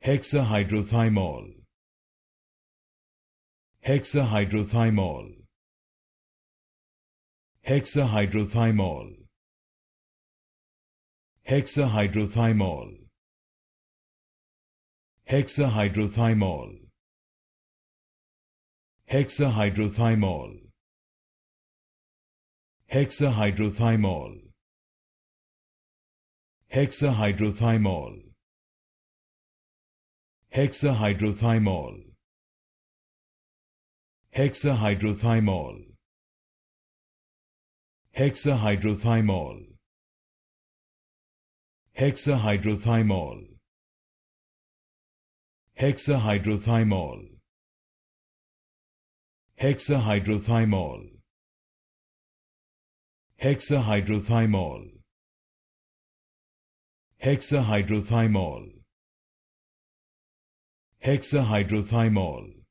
Hexahydrothymol. Hexahydrothymol. Hexahydrothymol. Hexahydrothymol. Hexahydrothymol. Hexahydrothymol. Hexahydrothymol. Hexahydrothymol. Hexahydrothymol. Hexahydrothymol. Hexahydrothymol. Hexahydrothymol. Hexahydrothymol. Hexahydrothymol. Hexahydrothymol. Hexahydrothymol. Hexahydrothymol.